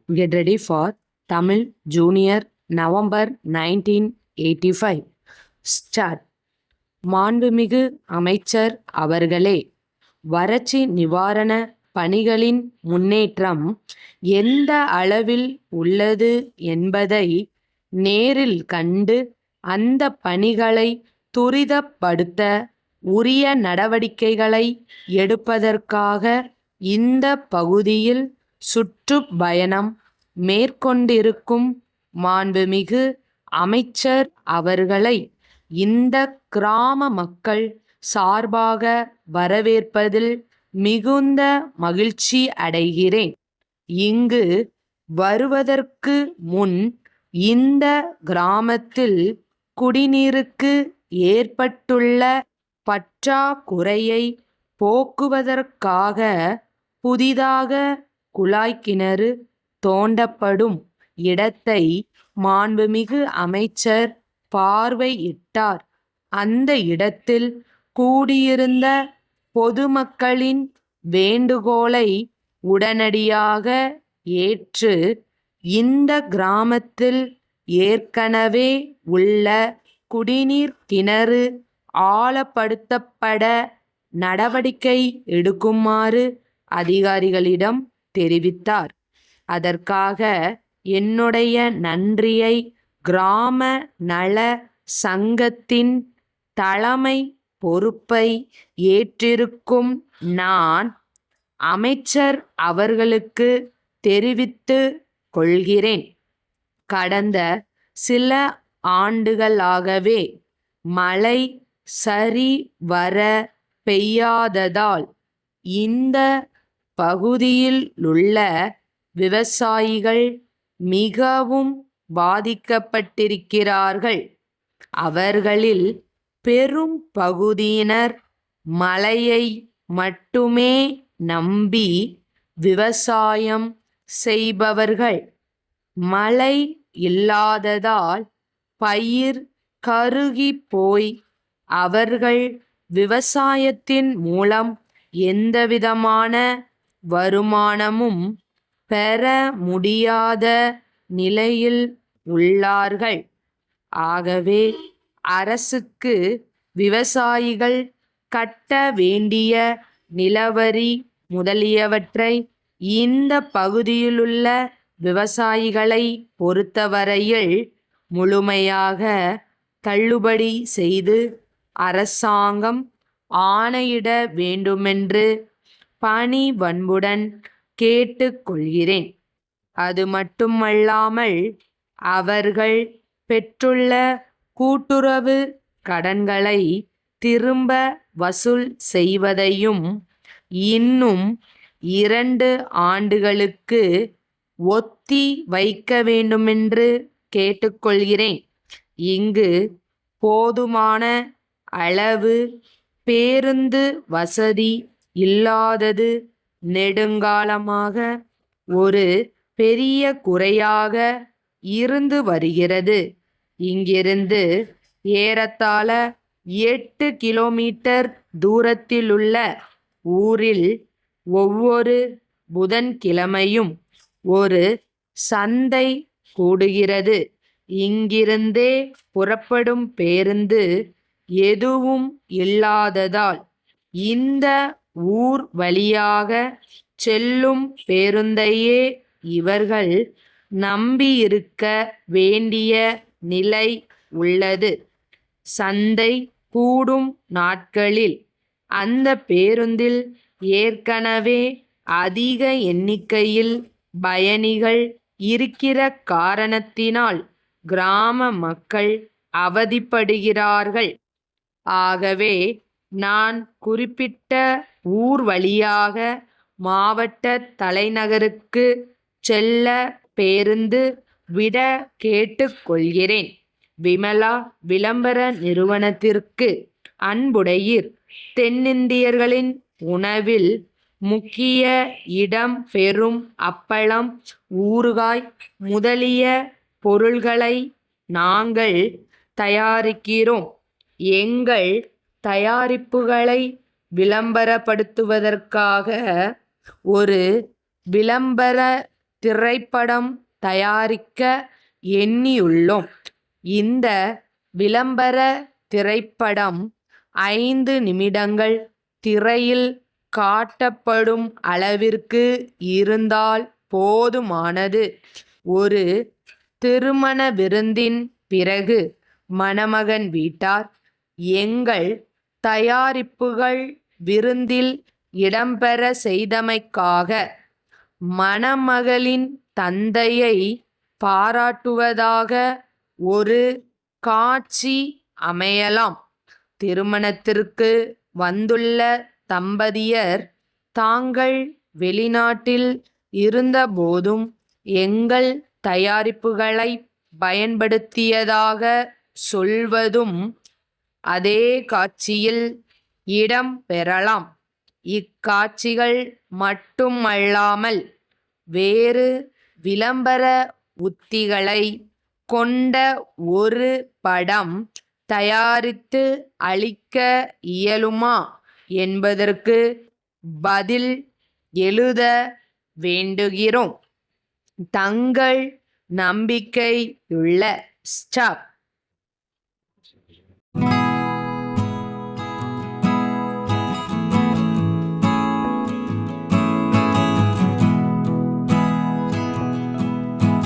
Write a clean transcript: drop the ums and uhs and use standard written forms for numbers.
Get ready for Tamil Junior November 1985. Start. மாண்புமிகு அமைச்சர் அவர்களே, வறட்சி நிவாரண பணிகளின் முன்னேற்றம் எந்த அளவில் உள்ளது என்பதை நேரில் கண்டு அந்த பணிகளை துரிதப்படுத்த உரிய நடவடிக்கைகளை எடுப்பதற்காக இந்த பகுதியில் சுற்றுப்பயணம் மேற்கொண்டிருக்கும் மாண்புமிகு அமைச்சர் அவர்களை இந்த கிராம மக்கள் சார்பாக வரவேற்பதில் மிகுந்த மகிழ்ச்சி அடைகிறேன். இங்கு வருவதற்கு முன் இந்த கிராமத்தில் குடிநீருக்கு ஏற்பட்டுள்ள பற்றாக்குறையை போக்குவதற்காக புதிதாக குழாய் கிணறு தோண்டப்படும் இடத்தை மாண்புமிகு அமைச்சர் பார்வையிட்டார். அந்த இடத்தில் கூடியிருந்த பொதுமக்களின் வேண்டுகோளை உடனடியாக ஏற்று இந்த கிராமத்தில் ஏற்கனவே உள்ள குடிநீர் கிணறு ஆழப்படுத்தப்பட நடவடிக்கை எடுக்குமாறு அதிகாரிகளிடம் தெரிவித்தார். அதற்காக என்னுடைய நன்றியை கிராம நல சங்கத்தின் தலைமை பொறுப்பை ஏற்றிருக்கும் நான் அமைச்சர் அவர்களுக்கு தெரிவித்து கொள்கிறேன். கடந்த சில ஆண்டுகளாகவே மழை சரிவர பெய்யாததால் இந்த பகுதியிலுள்ள விவசாயிகள் மிகவும் பாதிக்கப்பட்டிருக்கிறார்கள். அவர்களில் பெரும் பகுதியினர் மழையை மட்டுமே நம்பி விவசாயம் செய்பவர்கள். மழை இல்லாததால் பயிர் கருகி போய் அவர்கள் விவசாயத்தின் மூலம் எந்தவிதமான வருமானமும் பெற முடியாத நிலையில் உள்ளார்கள். ஆகவே அரசுக்கு விவசாயிகள் கட்ட வேண்டிய நிலவரி முதலியவற்றை இந்த பகுதியிலுள்ள விவசாயிகளை பொறுத்தவரையில் முழுமையாக தள்ளுபடி செய்து அரசாங்கம் ஆணையிட வேண்டுமென்று பணிவன்புடன் கேட்டுக்கொள்கிறேன். அது மட்டுமல்லாமல் அவர்கள் பெற்றுள்ள கூட்டுறவு கடன்களை திரும்ப வசூல் செய்வதையும் இன்னும் 2 ஆண்டுகளுக்கு ஒத்தி வைக்க வேண்டுமென்று கேட்டுக்கொள்கிறேன். இங்கு போதுமான அளவு பேருந்து வசதி இல்லாதது நெடுங்காலமாக ஒரு பெரிய குறையாக இருந்து வருகிறது. இங்கிருந்து ஏறத்தாழ 8 கிலோமீட்டர் தூரத்திலுள்ள ஊரில் ஒவ்வொரு புதன்கிழமையும் ஒரு சந்தை கூடுகிறது. இங்கிருந்தே புறப்படும் பேருந்து எதுவும் இல்லாததால் இந்த ஊர் வழியாக செல்லும் பேருந்தையே இவர்கள் நம்பியிருக்க வேண்டிய நிலை உள்ளது. சந்தை கூடும் நாட்களில் அந்த பேருந்தில் ஏற்கனவே அதிக எண்ணிக்கையில் பயணிகள் இருக்கிற காரணத்தினால் கிராம மக்கள் அவதிப்படுகிறார்கள். ஆகவே நான் குறிப்பிட்ட ஊர் வழியாக மாவட்ட தலைநகருக்கு செல்ல பேருந்து விட கேட்டுக்கொள்கிறேன். விமலா விளம்பர நிறுவனத்திற்கு அன்புடையீர். தென்னிந்தியர்களின் உணவில் முக்கிய இடம் பெறும் அப்பளம், ஊறுகாய் முதலிய பொருள்களை நாங்கள் தயாரிக்கிறோம். எங்கள் தயாரிப்புகளை விளம்பரப்படுத்துவதற்காக ஒரு விளம்பர திரைப்படம் தயாரிக்க எண்ணியுள்ளோம். இந்த விளம்பர திரைப்படம் 5 நிமிடங்கள் திரையில் காட்டப்படும் அளவிற்கு இருந்தால் போதுமானது. ஒரு திருமண விருந்தின் பிறகு மணமகன் வீட்டார், எங்கள் தயாரிப்புகள் விருந்தில் இடம்பெற செய்தமைக்காக மணமகளின் தந்தையை பாராட்டுவதாக ஒரு காட்சி அமையலாம். திருமணத்திற்கு வந்துள்ள தம்பதியர் தாங்கள் வெளிநாட்டில் இருந்தபோதும் எங்கள் தயாரிப்புகளை பயன்படுத்தியதாக சொல்வதும் அதே காட்சியில் இடம் பெறலாம். இக்காட்சிகள் மட்டுமல்லாமல் வேறு விளம்பர உத்திகளை கொண்ட ஒரு படம் தயாரித்து அளிக்க இயலுமா என்பதற்கு பதில் எழுத வேண்டுகிறோம். தங்கள் நம்பிக்கையுள்ள ஸ்டாப்